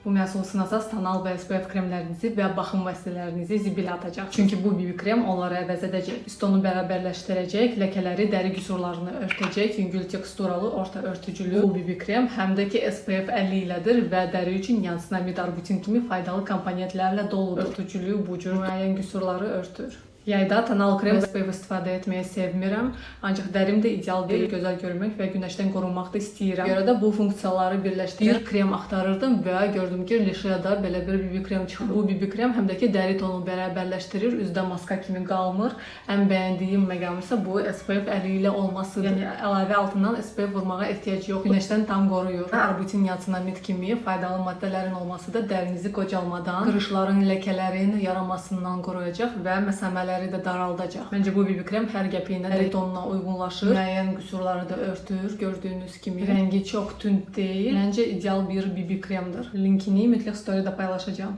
Bu məhsul sınasaz tonal və SPF kremlərinizi və baxım vasitələrinizi zibilə atacaq. Çünki bu BB krem onları əvəz edəcək. Üst tonu bərabərləşdirəcək, ləkələri, dəri qüsurlarını örtəcək, yüngül teksturalı, orta örtücülü bu BB krem həm də ki SPF 50 ilədir və dəri üçün niasinamid, arbutin kimi faydalı komponentlərlə doludur. Örtücülü bu cür müəyyən qüsurları örtür. Yayda tonal krem SPF istifadə etməyi sevmirəm, ancaq dərim də ideal deyil, gözəl görmək və günəşdən qorunmaq da istəyirəm. Görə də bu funksiyaları birləşdirib krem axtarırdım və gördüm ki, Lişe'da belə bir BB krem çıxır. Bu BB krem həm də ki dəri tonu bərabərləşdirir, üzdə maska kimi qalmır. Ən bəyəndiyim məqam isə bu SPF 50 ilə olmasıdır. Yəni əlavə altından SPF vurmağa ehtiyac yoxdur. Günəşdən tam qoruyur. Arbutin, niasinamid kimi faydalı maddələrin olması da dərinizi qocalmadan, qırışların, ləkələrin yaramasından qoruyacaq və məsələləri də daraldacaq. Məncə bu BB krem hər qəpiyinə dəri tonuna uyğunlaşır. Müəyyən qüsurları da örtür, gördüyünüz kimi. Rəngi çox tünd deyil. Məncə ideal bir BB kremdir. Linkini mütləq storydə paylaşacağam.